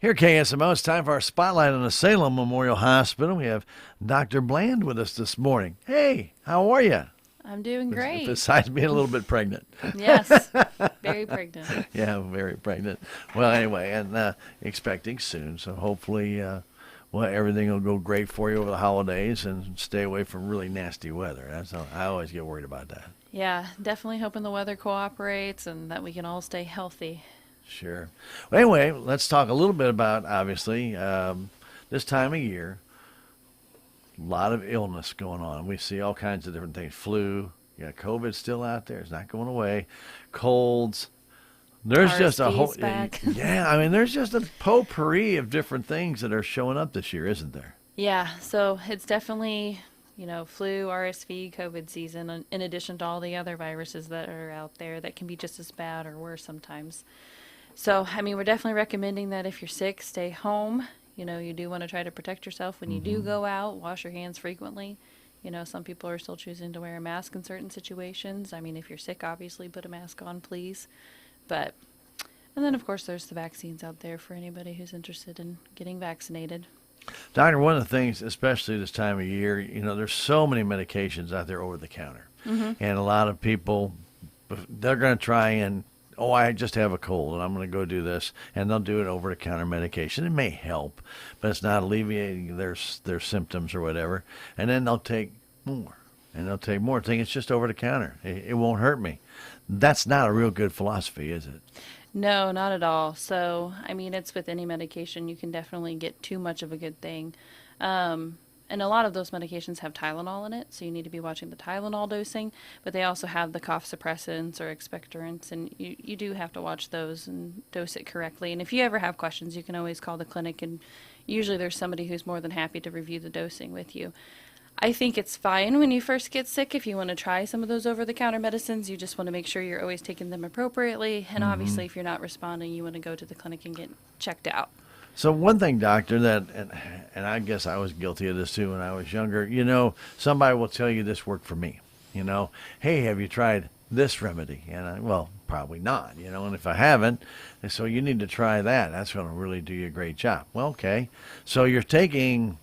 Here at KSMO, it's time for our spotlight on the Salem Memorial Hospital. We have Dr. Bland with us this morning. Hey, how are you? I'm doing great. Besides being a little bit pregnant. Yes, very pregnant. Yeah, very pregnant. Well, anyway, and expecting soon. So hopefully, everything will go great for you over the holidays and stay away from really nasty weather. That's all, I always get worried about that. Yeah, definitely hoping the weather cooperates and that we can all stay healthy. Sure. Well, anyway, let's talk a little bit about, obviously, this time of year, a lot of illness going on. We see all kinds of different things. Flu, yeah, COVID's still out there. It's not going away. Colds. There's just a whole, back. yeah, I mean, there's just a potpourri of different things that are showing up this year, isn't there? Yeah, so it's definitely, flu, RSV, COVID season, in addition to all the other viruses that are out there that can be just as bad or worse sometimes. So, I mean, we're definitely recommending that if you're sick, stay home. You do want to try to protect yourself when you do go out. Wash your hands frequently. Some people are still choosing to wear a mask in certain situations. I mean, if you're sick, obviously put a mask on, please. And then, of course, there's the vaccines out there for anybody who's interested in getting vaccinated. Doctor, one of the things, especially this time of year, there's so many medications out there over the counter. And a lot of people, they're going to try and, I just have a cold and I'm going to go do this, and they'll do it over-the-counter medication. It may help, but it's not alleviating their symptoms or whatever. And then they'll take more, and they'll take more, thinking it's just over-the-counter. It won't hurt me. That's not a real good philosophy, is it? No, not at all. So, I mean, it's with any medication. You can definitely get too much of a good thing. And a lot of those medications have Tylenol in it, so you need to be watching the Tylenol dosing. But they also have the cough suppressants or expectorants, and you do have to watch those and dose it correctly. And if you ever have questions, you can always call the clinic, and usually there's somebody who's more than happy to review the dosing with you. I think it's fine when you first get sick if you want to try some of those over-the-counter medicines. You just want to make sure you're always taking them appropriately. And obviously, if you're not responding, you want to go to the clinic and get checked out. So one thing, doctor, and I guess I was guilty of this too when I was younger, somebody will tell you this worked for me. Hey, have you tried this remedy? And well, probably not, and if I haven't, so you need to try that. That's going to really do you a great job. Well, okay. So you're taking,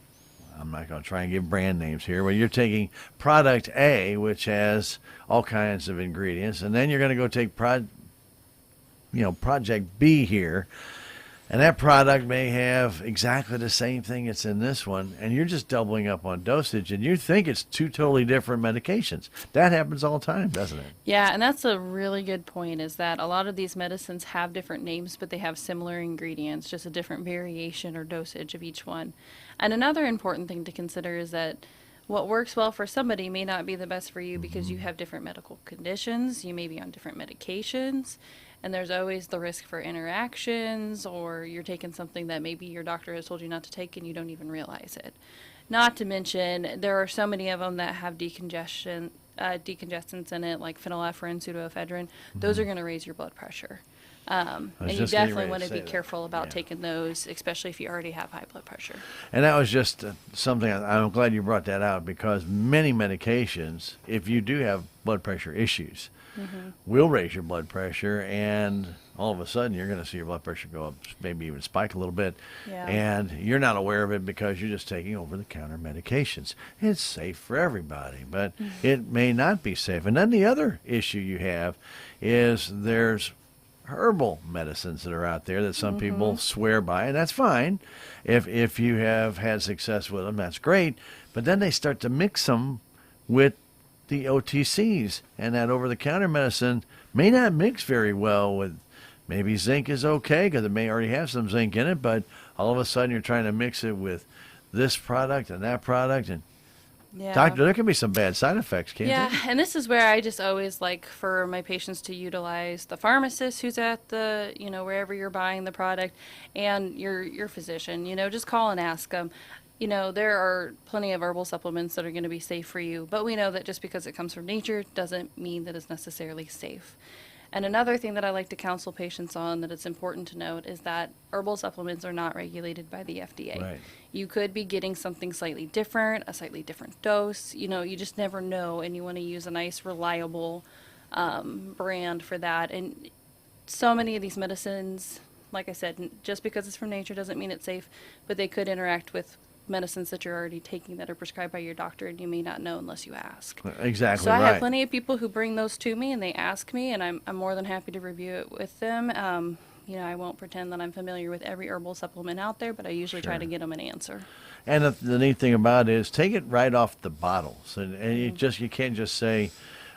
I'm not going to try and give brand names here, but you're taking product A, which has all kinds of ingredients, and then you're going to go take project B here. And that product may have exactly the same thing that's in this one, and you're just doubling up on dosage, and you think it's two totally different medications. That happens all the time, doesn't it? Yeah, and that's a really good point, is that a lot of these medicines have different names, but they have similar ingredients, just a different variation or dosage of each one. And another important thing to consider is that what works well for somebody may not be the best for you because you have different medical conditions, you may be on different medications, and there's always the risk for interactions, or you're taking something that maybe your doctor has told you not to take and you don't even realize it. Not to mention, there are so many of them that have decongestants in it, like phenylephrine, pseudoephedrine. Those are going to raise your blood pressure. And you definitely want to be careful about taking those, especially if you already have high blood pressure. And that was just something, I'm glad you brought that out, because many medications, if you do have blood pressure issues, will raise your blood pressure, and all of a sudden you're going to see your blood pressure go up, maybe even spike a little bit, and you're not aware of it because you're just taking over-the-counter medications. It's safe for everybody, but it may not be safe. And then the other issue you have is there's herbal medicines that are out there that some people swear by, and that's fine. If you have had success with them, that's great. But then they start to mix them with the OTCs, and that over-the-counter medicine may not mix very well with, maybe zinc is okay because it may already have some zinc in it, but all of a sudden you're trying to mix it with this product and that product, and doctor, there can be some bad side effects, can't there? Yeah, and this is where I just always like for my patients to utilize the pharmacist who's at the, wherever you're buying the product, and your physician. Just call and ask them. There are plenty of herbal supplements that are going to be safe for you, but we know that just because it comes from nature doesn't mean that it's necessarily safe. And another thing that I like to counsel patients on that it's important to note is that herbal supplements are not regulated by the FDA. Right. You could be getting something slightly different, a slightly different dose. You just never know, and you want to use a nice, reliable brand for that. And so many of these medicines like I said, just because it's from nature doesn't mean it's safe, but they could interact with medicines that you're already taking that are prescribed by your doctor, and you may not know unless you ask. Exactly So I have right. plenty of people who bring those to me and they ask me, and I'm more than happy to review it with them. I won't pretend that I'm familiar with every herbal supplement out there, but I usually try Sure. to get them an answer. And the neat thing about it is take it right off the bottles, and Mm-hmm. you can't just say,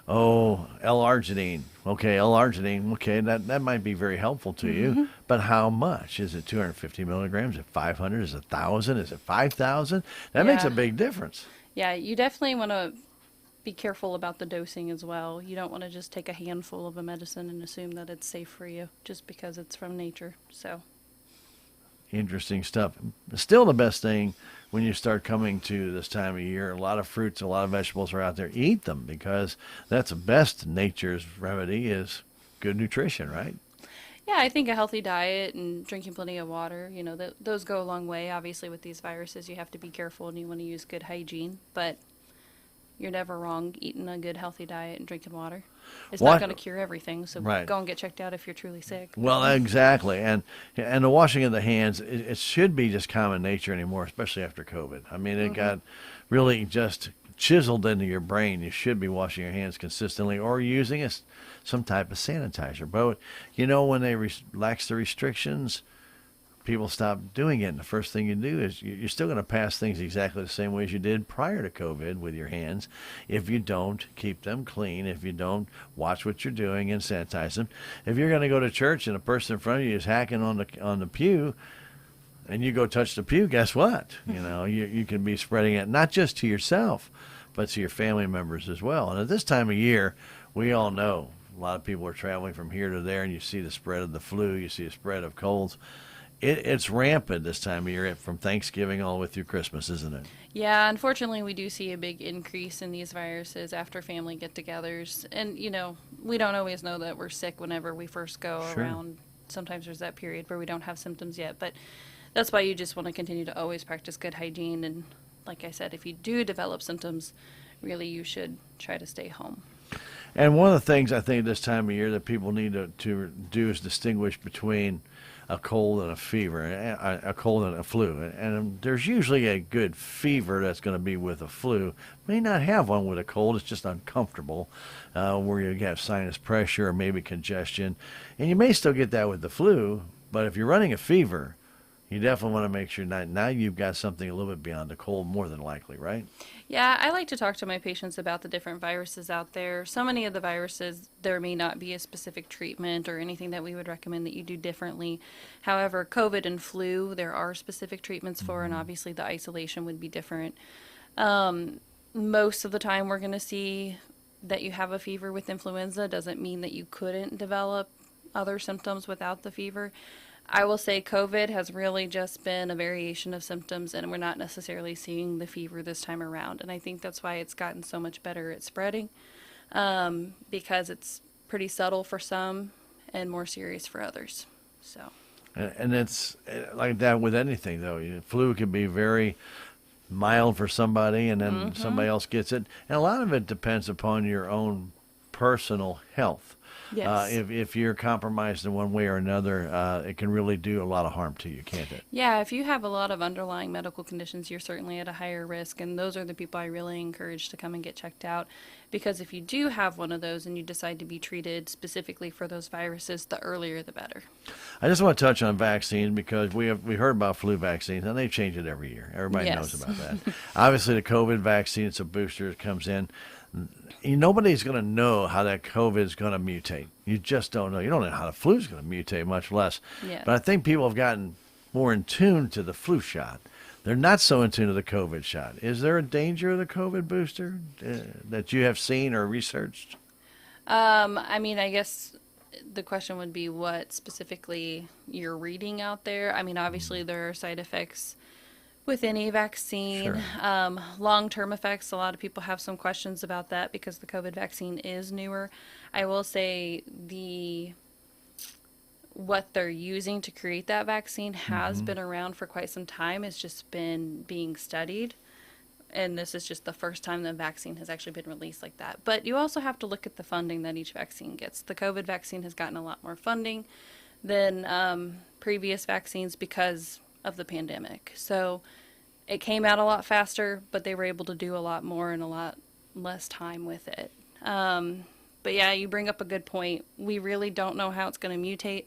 "Oh, L-arginine." Okay, L-arginine. Okay, that might be very helpful to you, Mm-hmm. but how much? Is it 250 milligrams? Is it 500? Is it 1,000? Is it 5,000? That makes a Yeah. big difference. Yeah, you definitely want to be careful about the dosing as well. You don't want to just take a handful of a medicine and assume that it's safe for you just because it's from nature. So, Interesting stuff. Still, the best thing when you start coming to this time of year, a lot of fruits, a lot of vegetables are out there. Eat them because that's the best nature's remedy is good nutrition, right? yeah, I think a healthy diet and drinking plenty of water, those go a long way. Obviously, with these viruses, you have to be careful and you want to use good hygiene, but you're never wrong eating a good healthy diet and drinking water. It's not What? going to cure everything, so Right. go and get checked out if you're truly sick. Well, exactly, and the washing of the hands, it should be just common nature anymore, especially after COVID. I mean, it got really just chiseled into your brain. You should be washing your hands consistently or using some type of sanitizer. But when they relax the restrictions, people stop doing it. And the first thing you do is you're still going to pass things exactly the same way as you did prior to COVID with your hands if you don't keep them clean, if you don't watch what you're doing and sanitize them. If you're going to go to church and a person in front of you is hacking on the pew and you go touch the pew, guess what? You can be spreading it not just to yourself, but to your family members as well. And at this time of year, we all know a lot of people are traveling from here to there, and you see the spread of the flu, you see the spread of colds. It's rampant this time of year from Thanksgiving all the way through Christmas, isn't it? Yeah, unfortunately, we do see a big increase in these viruses after family get togethers. And, we don't always know that we're sick whenever we first go Sure. around. Sometimes there's that period where we don't have symptoms yet. But that's why you just want to continue to always practice good hygiene. And, like I said, if you do develop symptoms, really you should try to stay home. And one of the things I think this time of year that people need to do is distinguish between a cold and a fever, a cold and a flu. And there's usually a good fever that's going to be with a flu. May not have one with a cold. It's just uncomfortable, where you have sinus pressure or maybe congestion. And you may still get that with the flu, but if you're running a fever, you definitely want to make sure now you've got something a little bit beyond the cold, more than likely, right? Yeah, I like to talk to my patients about the different viruses out there. So many of the viruses, there may not be a specific treatment or anything that we would recommend that you do differently. However, COVID and flu, there are specific treatments for, and obviously the isolation would be different. Most of the time, we're going to see that you have a fever with influenza. Doesn't mean that you couldn't develop other symptoms without the fever. I will say COVID has really just been a variation of symptoms, and we're not necessarily seeing the fever this time around. And I think that's why it's gotten so much better at spreading, because it's pretty subtle for some and more serious for others. So. And it's like that with anything, though. Flu can be very mild for somebody, and then somebody else gets it. And a lot of it depends upon your own personal health. Yes. If you're compromised in one way or another, it can really do a lot of harm to you, can't it? Yeah, if you have a lot of underlying medical conditions, you're certainly at a higher risk, and those are the people I really encourage to come and get checked out. Because if you do have one of those and you decide to be treated specifically for those viruses, the earlier the better. I just want to touch on vaccines because we heard about flu vaccines, and they change it every year. Everybody knows Yes. about that. Obviously, the COVID vaccine, it's a booster, it comes in. Nobody's going to know how that COVID is going to mutate. You just don't know. You don't know how the flu is going to mutate, much less. Yeah. But I think people have gotten more in tune to the flu shot. They're not so in tune to the COVID shot. Is there a danger of the COVID booster that you have seen or researched? I guess the question would be what specifically you're reading out there. I mean, obviously there are side effects with any vaccine. Sure. Long-term effects, a lot of people have some questions about that because the COVID vaccine is newer. I will say what they're using to create that vaccine has been around for quite some time. It's just been being studied. And this is just the first time the vaccine has actually been released like that. But you also have to look at the funding that each vaccine gets. The COVID vaccine has gotten a lot more funding. than previous vaccines because of the pandemic. So it came out a lot faster, but they were able to do a lot more in a lot less time with it. But yeah, you bring up a good point. We really don't know how it's going to mutate.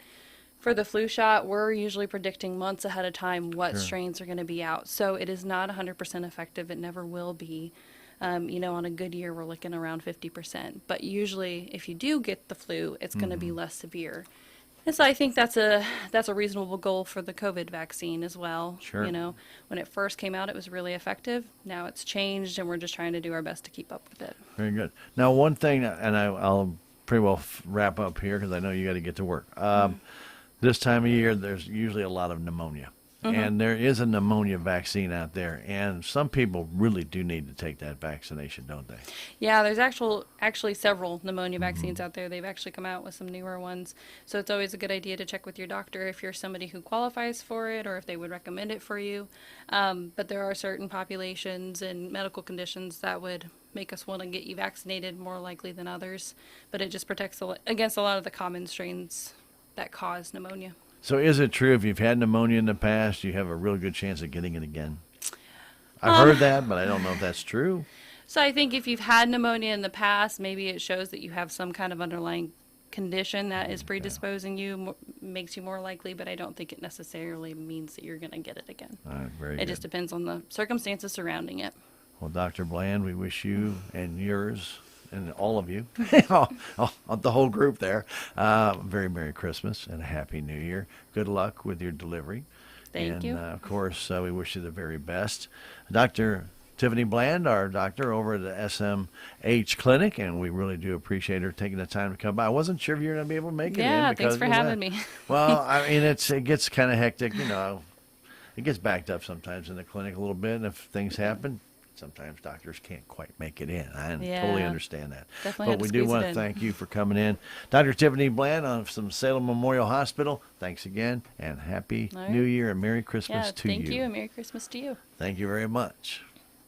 For the flu shot, we're usually predicting months ahead of time what Sure. strains are going to be out. So it is not 100% effective. It never will be. On a good year, we're looking around 50%. But usually, if you do get the flu, it's going to be less severe. And so I think that's a reasonable goal for the COVID vaccine as well. Sure. When it first came out, it was really effective. Now it's changed, and we're just trying to do our best to keep up with it. Very good. Now, one thing, and I'll pretty well wrap up here because I know you got to get to work. This time of year, there's usually a lot of pneumonia. And there is a pneumonia vaccine out there, and some people really do need to take that vaccination, don't they? Yeah, there's actually several pneumonia vaccines out there. They've actually come out with some newer ones. So it's always a good idea to check with your doctor if you're somebody who qualifies for it or if they would recommend it for you. But there are certain populations and medical conditions that would make us want to get you vaccinated more likely than others. But it just protects against a lot of the common strains that cause pneumonia. So is it true if you've had pneumonia in the past, you have a real good chance of getting it again? I've heard that, but I don't know if that's true. So I think if you've had pneumonia in the past, maybe it shows that you have some kind of underlying condition that is predisposing you, makes you more likely, but I don't think it necessarily means that you're going to get it again. All right, very It good. just depends on the circumstances surrounding it. Well, Dr. Bland, we wish you and yours and all of you, the whole group there, very Merry Christmas and a Happy New Year. Good luck with your delivery. Thank you. And, of course, we wish you the very best. Dr. Tiffany Bland, our doctor over at the SMH Clinic, and we really do appreciate her taking the time to come by. I wasn't sure if you were going to be able to make it in. Yeah, because thanks for of that. having me. Well, I mean, it gets kind of hectic, It gets backed up sometimes in the clinic a little bit, and if things happen, sometimes doctors can't quite make it in. I totally Yeah. understand that. Definitely But had to we do squeeze want it to in. thank you for coming in. Dr. Tiffany Bland from Salem Memorial Hospital, thanks again, and Happy All right. New Year and Merry Christmas Yeah, to thank you, and Merry Christmas to you. Thank you very much.